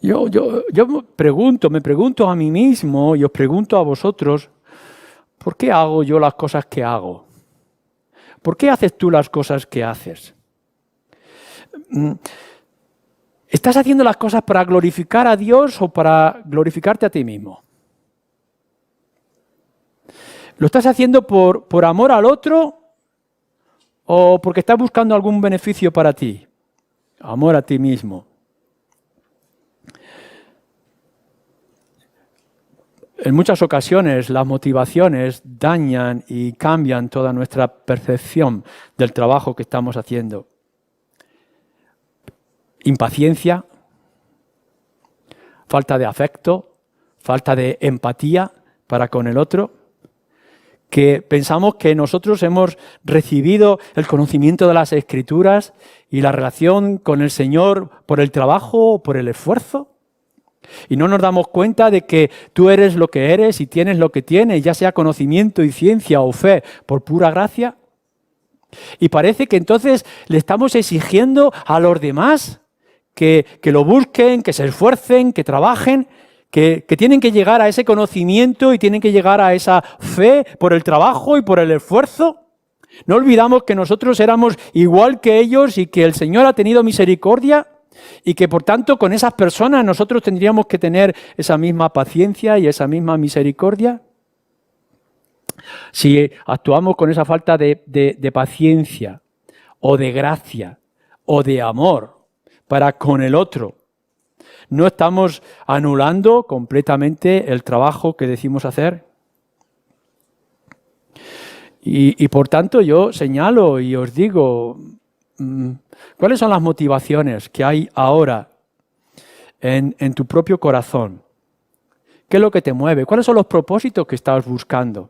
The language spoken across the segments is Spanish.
Yo me pregunto a mí mismo y os pregunto a vosotros, ¿por qué hago yo las cosas que hago? ¿Por qué haces tú las cosas que haces? ¿Estás haciendo las cosas para glorificar a Dios o para glorificarte a ti mismo? ¿Lo estás haciendo por amor al otro o porque estás buscando algún beneficio para ti? Amor a ti mismo. En muchas ocasiones las motivaciones dañan y cambian toda nuestra percepción del trabajo que estamos haciendo. Impaciencia, falta de afecto, falta de empatía para con el otro, que pensamos que nosotros hemos recibido el conocimiento de las Escrituras y la relación con el Señor por el trabajo o por el esfuerzo. Y no nos damos cuenta de que tú eres lo que eres y tienes lo que tienes, ya sea conocimiento y ciencia o fe, por pura gracia. Y parece que entonces le estamos exigiendo a los demás que lo busquen, que se esfuercen, que trabajen, que tienen que llegar a ese conocimiento y tienen que llegar a esa fe por el trabajo y por el esfuerzo. No olvidamos que nosotros éramos igual que ellos y que el Señor ha tenido misericordia. Y que por tanto con esas personas nosotros tendríamos que tener esa misma paciencia y esa misma misericordia. Si actuamos con esa falta de paciencia o de gracia o de amor para con el otro, ¿no estamos anulando completamente el trabajo que decimos hacer? Y por tanto yo señalo y os digo, ¿cuáles son las motivaciones que hay ahora en tu propio corazón? ¿Qué es lo que te mueve? ¿Cuáles son los propósitos que estás buscando?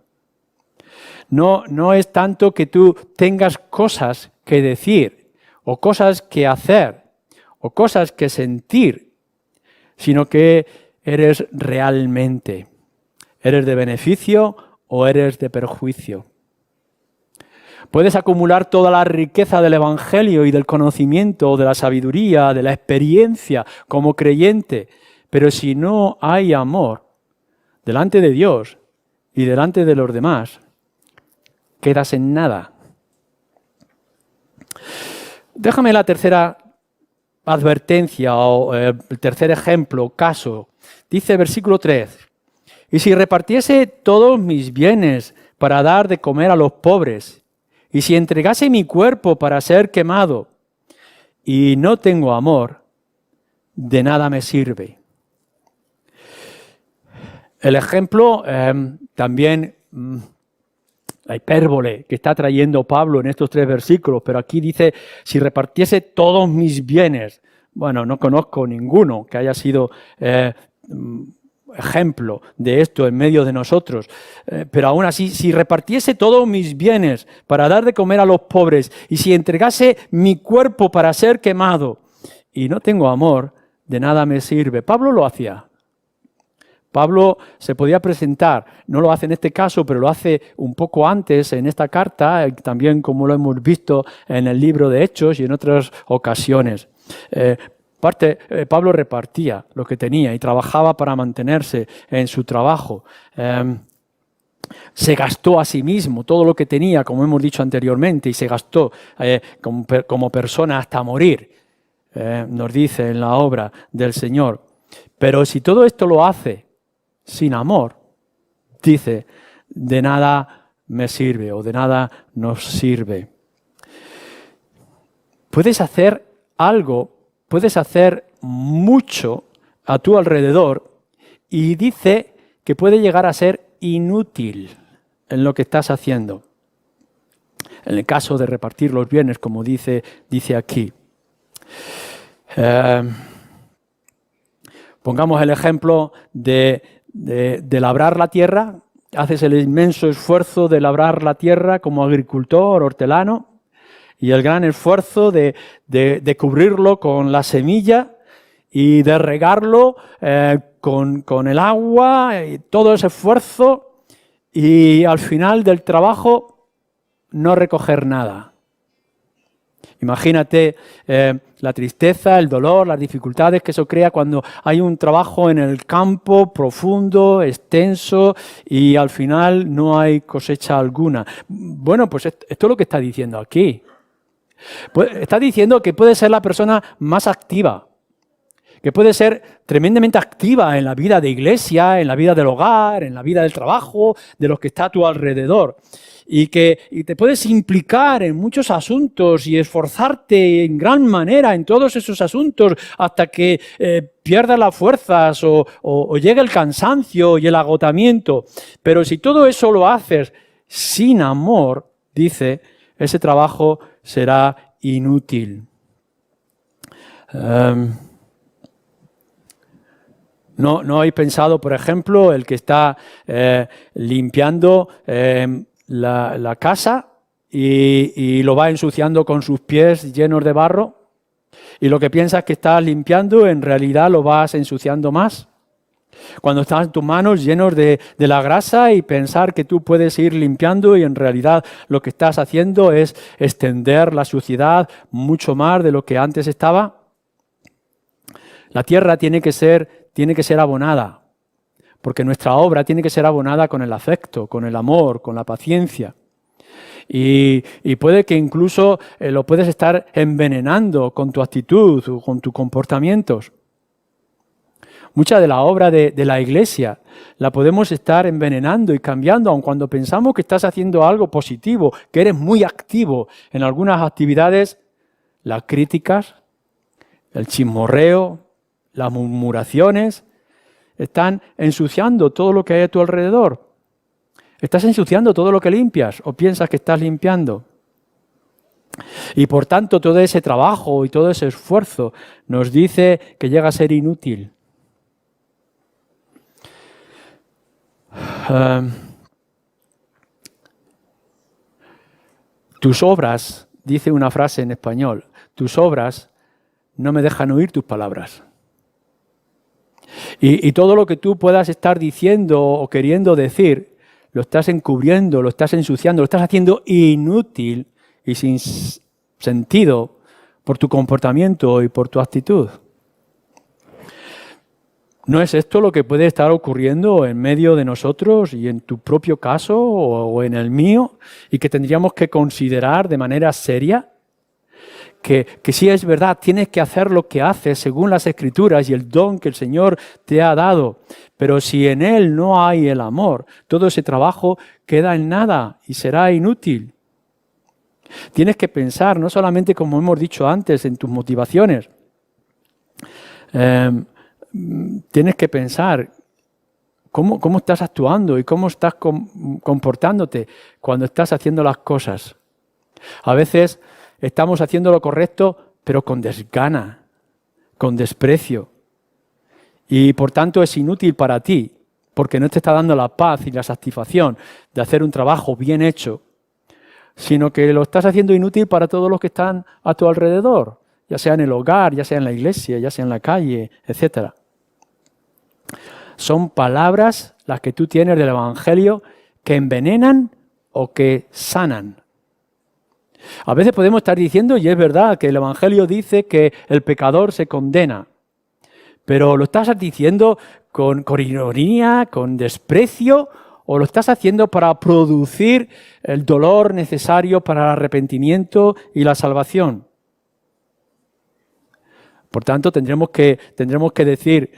No es tanto que tú tengas cosas que decir o cosas que hacer o cosas que sentir, sino que eres realmente. ¿Eres de beneficio o eres de perjuicio? Puedes acumular toda la riqueza del Evangelio y del conocimiento, de la sabiduría, de la experiencia como creyente, pero si no hay amor delante de Dios y delante de los demás, quedas en nada. Déjame la tercera advertencia o el tercer ejemplo, caso. Dice versículo 3, y si repartiese todos mis bienes para dar de comer a los pobres, y si entregase mi cuerpo para ser quemado y no tengo amor, de nada me sirve. El ejemplo, también la hipérbole que está trayendo Pablo en estos 3 versículos, pero aquí dice, si repartiese todos mis bienes. Bueno, no conozco ninguno que haya sido ejemplo de esto en medio de nosotros, pero aún así, si repartiese todos mis bienes para dar de comer a los pobres y si entregase mi cuerpo para ser quemado y no tengo amor, de nada me sirve. Pablo lo hacía. Pablo se podía presentar, no lo hace en este caso, pero lo hace un poco antes en esta carta, también como lo hemos visto en el libro de Hechos y en otras ocasiones. Pablo repartía lo que tenía y trabajaba para mantenerse en su trabajo. Se gastó a sí mismo todo lo que tenía, como hemos dicho anteriormente, y se gastó como persona hasta morir, nos dice en la obra del Señor. Pero si todo esto lo hace sin amor, dice, de nada me sirve o de nada nos sirve. Puedes hacer algo, puedes hacer mucho a tu alrededor y dice que puede llegar a ser inútil en lo que estás haciendo. En el caso de repartir los bienes, como dice aquí. Pongamos el ejemplo de labrar la tierra. Haces el inmenso esfuerzo de labrar la tierra como agricultor, hortelano, y el gran esfuerzo de cubrirlo con la semilla y de regarlo con el agua, y todo ese esfuerzo, y al final del trabajo no recoger nada. Imagínate la tristeza, el dolor, las dificultades que eso crea cuando hay un trabajo en el campo profundo, extenso y al final no hay cosecha alguna. Bueno, pues esto es lo que está diciendo aquí. Pues está diciendo que puede ser la persona más activa, que puede ser tremendamente activa en la vida de iglesia, en la vida del hogar, en la vida del trabajo, de los que está a tu alrededor. Y te puedes implicar en muchos asuntos y esforzarte en gran manera en todos esos asuntos hasta que pierdas las fuerzas o llegue el cansancio y el agotamiento. Pero si todo eso lo haces sin amor, dice, ese trabajo será inútil. ¿No habéis pensado, por ejemplo, el que está limpiando la casa y lo va ensuciando con sus pies llenos de barro? Y lo que piensas que estás limpiando, en realidad lo vas ensuciando más. Cuando están tus manos llenos de la grasa y pensar que tú puedes ir limpiando y en realidad lo que estás haciendo es extender la suciedad mucho más de lo que antes estaba. La tierra tiene que ser abonada, porque nuestra obra tiene que ser abonada con el afecto, con el amor, con la paciencia. Y puede que incluso lo puedes estar envenenando con tu actitud o con tus comportamientos. Mucha de la obra de la iglesia la podemos estar envenenando y cambiando, aun cuando pensamos que estás haciendo algo positivo, que eres muy activo en algunas actividades. Las críticas, el chismorreo, las murmuraciones, están ensuciando todo lo que hay a tu alrededor. ¿Estás ensuciando todo lo que limpias o piensas que estás limpiando? Y por tanto todo ese trabajo y todo ese esfuerzo nos dice que llega a ser inútil. Tus obras, dice una frase en español, tus obras no me dejan oír tus palabras. Y todo lo que tú puedas estar diciendo o queriendo decir, lo estás encubriendo, lo estás ensuciando, lo estás haciendo inútil y sin sentido por tu comportamiento y por tu actitud. ¿No es esto lo que puede estar ocurriendo en medio de nosotros y en tu propio caso o en el mío? Y que tendríamos que considerar de manera seria que sí es verdad, tienes que hacer lo que haces según las Escrituras y el don que el Señor te ha dado. Pero si en Él no hay el amor, todo ese trabajo queda en nada y será inútil. Tienes que pensar, no solamente como hemos dicho antes, en tus motivaciones. Tienes que pensar cómo estás actuando y cómo estás comportándote cuando estás haciendo las cosas. A veces estamos haciendo lo correcto, pero con desgana, con desprecio. Y por tanto es inútil para ti, porque no te está dando la paz y la satisfacción de hacer un trabajo bien hecho, sino que lo estás haciendo inútil para todos los que están a tu alrededor, ya sea en el hogar, ya sea en la iglesia, ya sea en la calle, etc. Son palabras las que tú tienes del Evangelio que envenenan o que sanan. A veces podemos estar diciendo, y es verdad, que el Evangelio dice que el pecador se condena, pero ¿lo estás diciendo con ironía, con desprecio, o lo estás haciendo para producir el dolor necesario para el arrepentimiento y la salvación? Por tanto, tendremos que decir,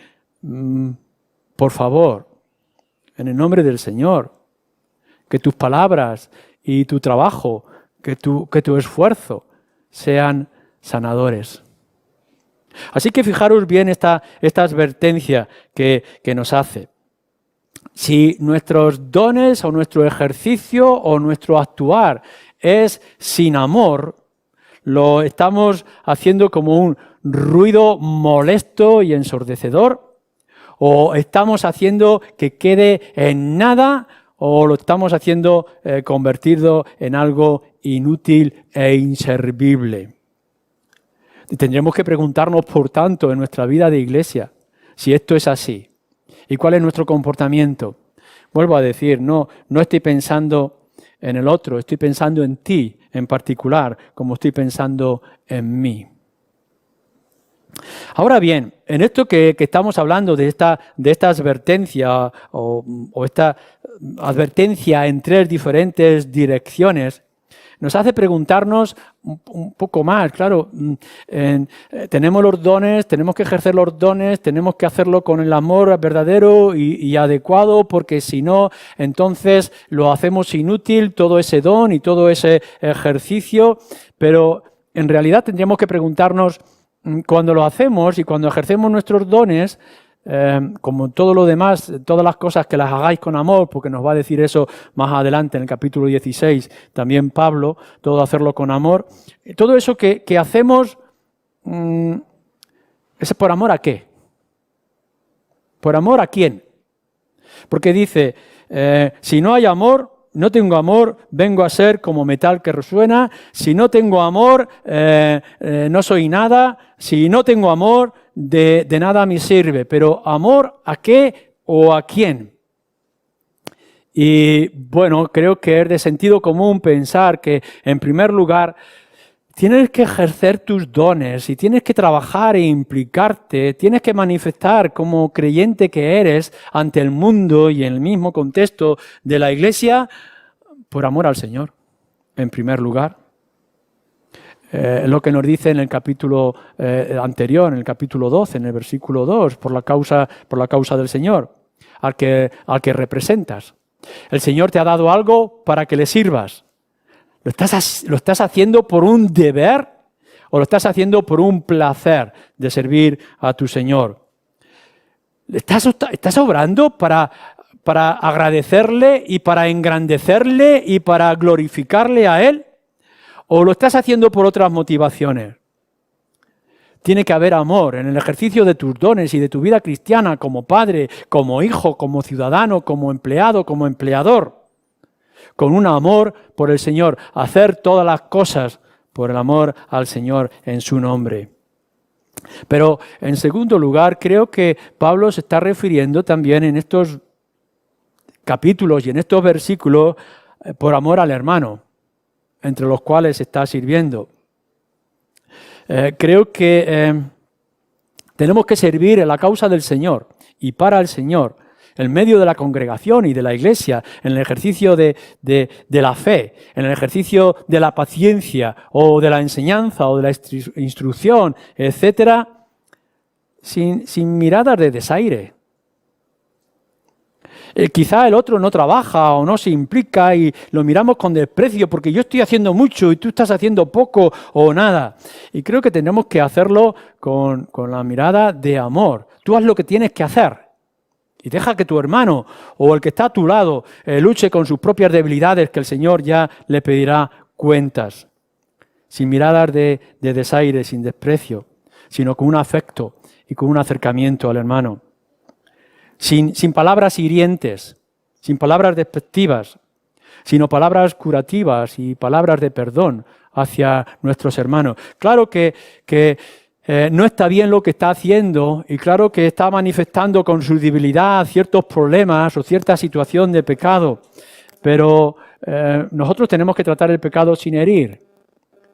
por favor, en el nombre del Señor, que tus palabras y tu trabajo, que tu esfuerzo sean sanadores. Así que fijaros bien esta advertencia que nos hace. Si nuestros dones o nuestro ejercicio o nuestro actuar es sin amor, lo estamos haciendo como un ruido molesto y ensordecedor, o estamos haciendo que quede en nada, o lo estamos haciendo convertido en algo inútil e inservible. Y tendremos que preguntarnos, por tanto, en nuestra vida de iglesia, si esto es así. ¿Y cuál es nuestro comportamiento? Vuelvo a decir, no estoy pensando en el otro, estoy pensando en ti, en particular, como estoy pensando en mí. Ahora bien, en esto que estamos hablando de esta advertencia o esta advertencia en tres diferentes direcciones, nos hace preguntarnos un poco más. Claro, tenemos los dones, tenemos que ejercer los dones, tenemos que hacerlo con el amor verdadero y adecuado, porque si no, entonces lo hacemos inútil, todo ese don y todo ese ejercicio. Pero en realidad tendríamos que preguntarnos, cuando lo hacemos y cuando ejercemos nuestros dones, como todo lo demás, todas las cosas que las hagáis con amor, porque nos va a decir eso más adelante en el capítulo 16, también Pablo, todo hacerlo con amor. Todo eso que hacemos, ¿es por amor a qué? ¿Por amor a quién? Porque dice, si no hay amor, no tengo amor, vengo a ser como metal que resuena. Si no tengo amor, no soy nada. Si no tengo amor, de nada me sirve. Pero ¿amor a qué o a quién? Y bueno, creo que es de sentido común pensar que, en primer lugar, tienes que ejercer tus dones y tienes que trabajar e implicarte, tienes que manifestar como creyente que eres ante el mundo y en el mismo contexto de la Iglesia por amor al Señor, en primer lugar. Lo que nos dice en el capítulo anterior, en el capítulo 12, en el versículo 2, por la causa del Señor, al que representas. El Señor te ha dado algo para que le sirvas. ¿Lo estás haciendo por un deber o lo estás haciendo por un placer de servir a tu Señor? ¿Estás obrando para agradecerle y para engrandecerle y para glorificarle a Él? ¿O lo estás haciendo por otras motivaciones? Tiene que haber amor en el ejercicio de tus dones y de tu vida cristiana como padre, como hijo, como ciudadano, como empleado, como empleador. Con un amor por el Señor, hacer todas las cosas por el amor al Señor en su nombre. Pero en segundo lugar, creo que Pablo se está refiriendo también en estos capítulos y en estos versículos por amor al hermano, entre los cuales está sirviendo. Creo que tenemos que servir en la causa del Señor y para el Señor, en medio de la congregación y de la iglesia, en el ejercicio de la fe, en el ejercicio de la paciencia o de la enseñanza o de la instrucción, etcétera, sin miradas de desaire. Quizá el otro no trabaja o no se implica y lo miramos con desprecio porque yo estoy haciendo mucho y tú estás haciendo poco o nada. Y creo que tenemos que hacerlo con la mirada de amor. Tú haz lo que tienes que hacer y deja que tu hermano o el que está a tu lado luche con sus propias debilidades, que el Señor ya le pedirá cuentas. Sin miradas de desaire, sin desprecio, sino con un afecto y con un acercamiento al hermano. Sin palabras hirientes, sin palabras despectivas, sino palabras curativas y palabras de perdón hacia nuestros hermanos. Claro que no está bien lo que está haciendo y claro que está manifestando con su debilidad ciertos problemas o cierta situación de pecado, pero nosotros tenemos que tratar el pecado sin herir,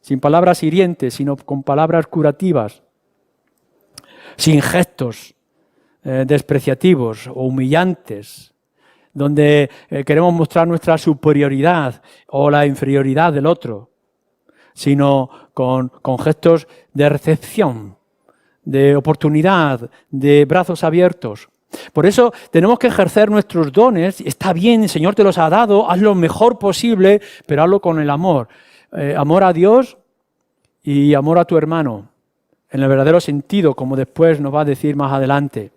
sin palabras hirientes, sino con palabras curativas, sin gestos despreciativos o humillantes, donde queremos mostrar nuestra superioridad o la inferioridad del otro, sino con gestos de recepción, de oportunidad, de brazos abiertos. Por eso tenemos que ejercer nuestros dones. Está bien, el Señor te los ha dado, haz lo mejor posible, pero hazlo con el amor. Amor a Dios y amor a tu hermano, en el verdadero sentido, como después nos va a decir más adelante.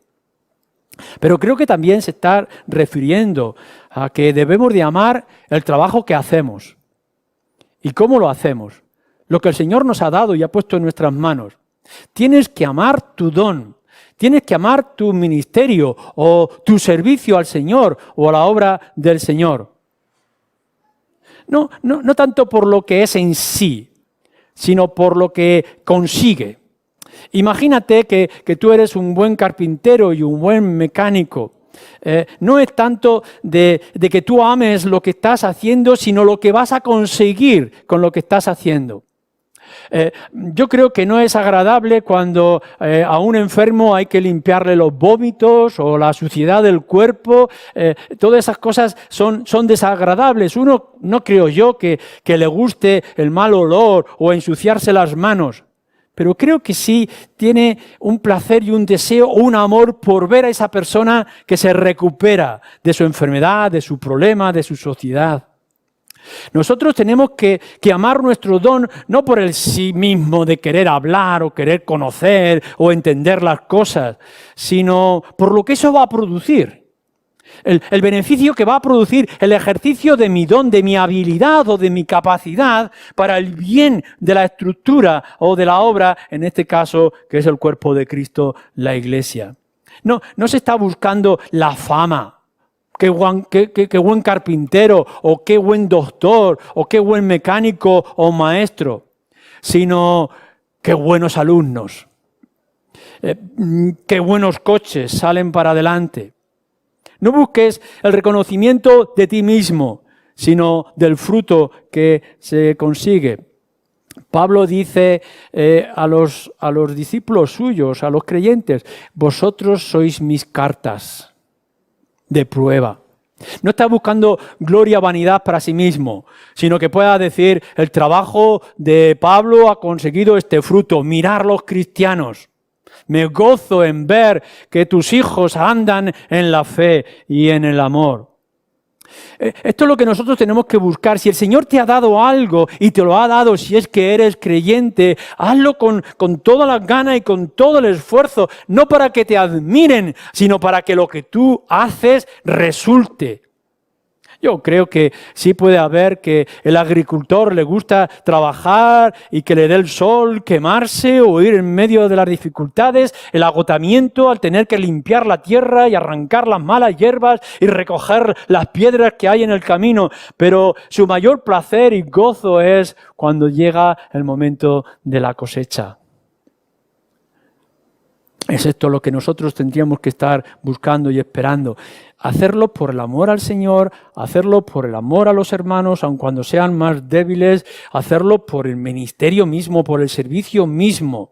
Pero creo que también se está refiriendo a que debemos de amar el trabajo que hacemos. ¿Y cómo lo hacemos? Lo que el Señor nos ha dado y ha puesto en nuestras manos. Tienes que amar tu don, tienes que amar tu ministerio o tu servicio al Señor o a la obra del Señor. No tanto por lo que es en sí, sino por lo que consigue. Imagínate que tú eres un buen carpintero y un buen mecánico no es tanto de que tú ames lo que estás haciendo, sino lo que vas a conseguir con lo que estás haciendo. Yo creo que no es agradable cuando a un enfermo hay que limpiarle los vómitos o la suciedad del cuerpo. Todas esas cosas son desagradables. Uno, no creo yo que le guste el mal olor o ensuciarse las manos. Pero creo que sí tiene un placer y un deseo o un amor por ver a esa persona que se recupera de su enfermedad, de su problema, de su sociedad. Nosotros tenemos que amar nuestro don no por el sí mismo de querer hablar o querer conocer o entender las cosas, sino por lo que eso va a producir. El beneficio que va a producir el ejercicio de mi don, de mi habilidad o de mi capacidad para el bien de la estructura o de la obra, en este caso, que es el cuerpo de Cristo, la Iglesia. No se está buscando la fama. Qué buen carpintero, o qué buen doctor, o qué buen mecánico o maestro, sino qué buenos alumnos, qué buenos coches salen para adelante. No busques el reconocimiento de ti mismo, sino del fruto que se consigue. Pablo dice a los discípulos suyos, a los creyentes, vosotros sois mis cartas de prueba. No está buscando gloria, vanidad para sí mismo, sino que pueda decir, el trabajo de Pablo ha conseguido este fruto. Mirar los cristianos. Me gozo en ver que tus hijos andan en la fe y en el amor. Esto es lo que nosotros tenemos que buscar. Si el Señor te ha dado algo y te lo ha dado si es que eres creyente, hazlo con todas las ganas y con todo el esfuerzo, no para que te admiren, sino para que lo que tú haces resulte. Yo creo que sí puede haber que el agricultor le gusta trabajar y que le dé el sol, quemarse o ir en medio de las dificultades, el agotamiento al tener que limpiar la tierra y arrancar las malas hierbas y recoger las piedras que hay en el camino. Pero su mayor placer y gozo es cuando llega el momento de la cosecha. Es esto lo que nosotros tendríamos que estar buscando y esperando. Hacerlo por el amor al Señor, hacerlo por el amor a los hermanos, aun cuando sean más débiles, hacerlo por el ministerio mismo, por el servicio mismo.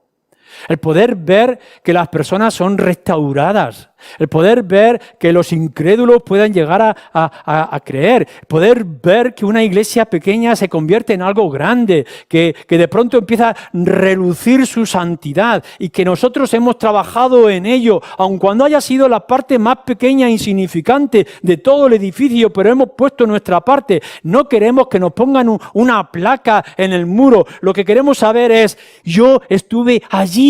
El poder ver que las personas son restauradas, el poder ver que los incrédulos puedan llegar a creer, poder ver que una iglesia pequeña se convierte en algo grande, que de pronto empieza a relucir su santidad y que nosotros hemos trabajado en ello, aun cuando haya sido la parte más pequeña e insignificante de todo el edificio, pero hemos puesto nuestra parte. No queremos que nos pongan una placa en el muro, lo que queremos saber es, yo estuve allí.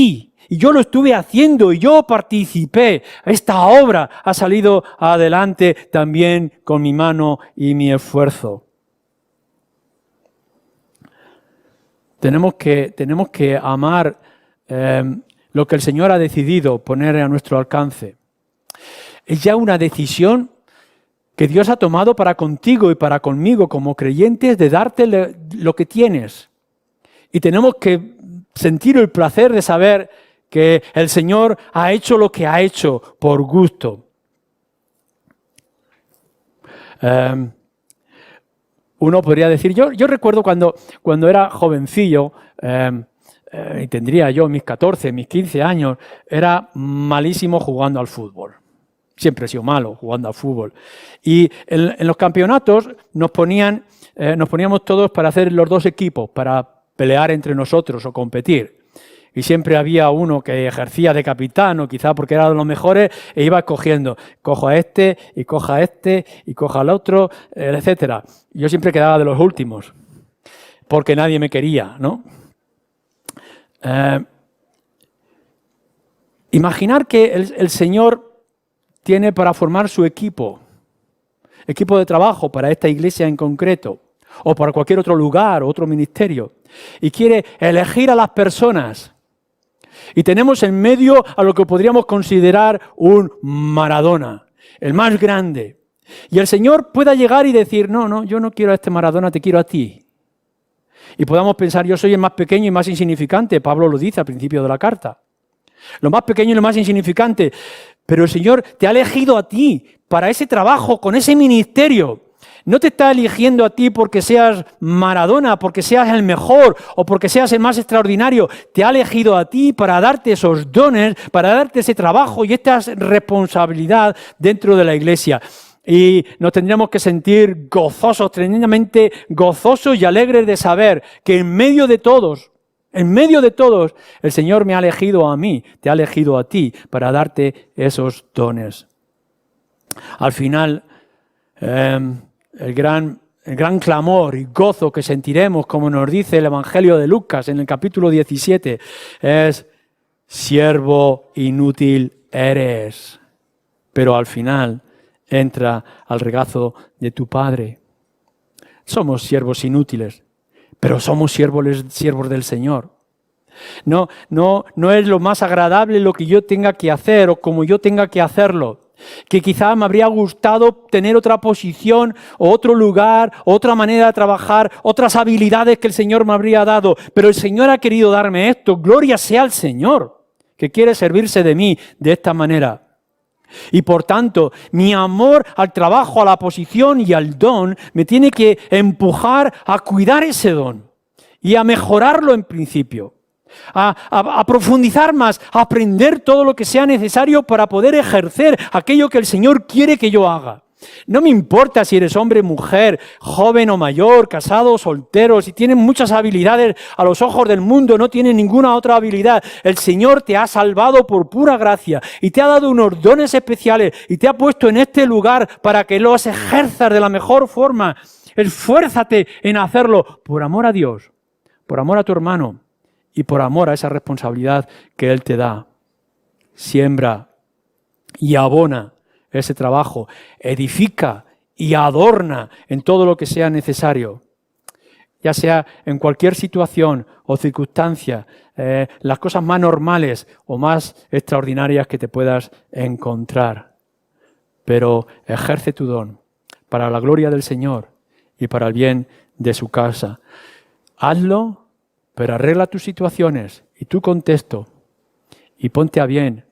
Y yo lo estuve haciendo y yo participé. Esta obra ha salido adelante también con mi mano y mi esfuerzo. Tenemos que amar lo que el Señor ha decidido poner a nuestro alcance. Es ya una decisión que Dios ha tomado para contigo y para conmigo como creyentes de darte lo que tienes. Y tenemos que sentir el placer de saber que el Señor ha hecho lo que ha hecho por gusto. Uno podría decir, yo recuerdo cuando era jovencillo, y tendría yo mis 14, mis 15 años, era malísimo jugando al fútbol. Siempre he sido malo jugando al fútbol. Y en los campeonatos nos poníamos todos para hacer los dos equipos, para pelear entre nosotros o competir. Y siempre había uno que ejercía de capitán, o quizá porque era de los mejores, e iba escogiendo. Cojo a este, y coja a este, y coja al otro, etc. Yo siempre quedaba de los últimos, porque nadie me quería, ¿no? Imaginar que el Señor tiene para formar su equipo de trabajo para esta iglesia en concreto, o para cualquier otro lugar o otro ministerio, y quiere elegir a las personas. Y tenemos en medio a lo que podríamos considerar un Maradona, el más grande. Y el Señor pueda llegar y decir, no, yo no quiero a este Maradona, te quiero a ti. Y podamos pensar, yo soy el más pequeño y más insignificante. Pablo lo dice al principio de la carta. Lo más pequeño y lo más insignificante. Pero el Señor te ha elegido a ti para ese trabajo, con ese ministerio. No te está eligiendo a ti porque seas Maradona, porque seas el mejor o porque seas el más extraordinario. Te ha elegido a ti para darte esos dones, para darte ese trabajo y esta responsabilidad dentro de la iglesia. Y nos tendríamos que sentir gozosos, tremendamente gozosos y alegres de saber que en medio de todos, el Señor me ha elegido a mí, te ha elegido a ti para darte esos dones. Al final, el gran clamor y gozo que sentiremos, como nos dice el Evangelio de Lucas en el capítulo 17, es: siervo inútil eres, pero al final entra al regazo de tu Padre. Somos siervos inútiles, pero somos siervos del Señor. No es lo más agradable lo que yo tenga que hacer o como yo tenga que hacerlo. Que quizá me habría gustado tener otra posición o otro lugar, otra manera de trabajar, otras habilidades que el Señor me habría dado. Pero el Señor ha querido darme esto. Gloria sea al Señor, que quiere servirse de mí de esta manera. Y por tanto, mi amor al trabajo, a la posición y al don me tiene que empujar a cuidar ese don y a mejorarlo en principio. A profundizar más, a aprender todo lo que sea necesario para poder ejercer aquello que el Señor quiere que yo haga. No me importa si eres hombre, mujer, joven o mayor, casado o soltero, si tienes muchas habilidades a los ojos del mundo, no tienes ninguna otra habilidad. El Señor te ha salvado por pura gracia y te ha dado unos dones especiales y te ha puesto en este lugar para que los ejerzas de la mejor forma. Esfuérzate en hacerlo por amor a Dios, por amor a tu hermano y por amor a esa responsabilidad que Él te da. Siembra y abona ese trabajo, edifica y adorna en todo lo que sea necesario, ya sea en cualquier situación o circunstancia, las cosas más normales o más extraordinarias que te puedas encontrar. Pero ejerce tu don para la gloria del Señor y para el bien de su casa. Hazlo, pero arregla tus situaciones y tu contexto y ponte a bien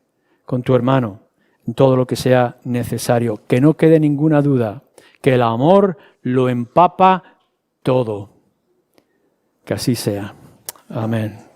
con tu hermano en todo lo que sea necesario. Que no quede ninguna duda, que el amor lo empapa todo. Que así sea. Amén.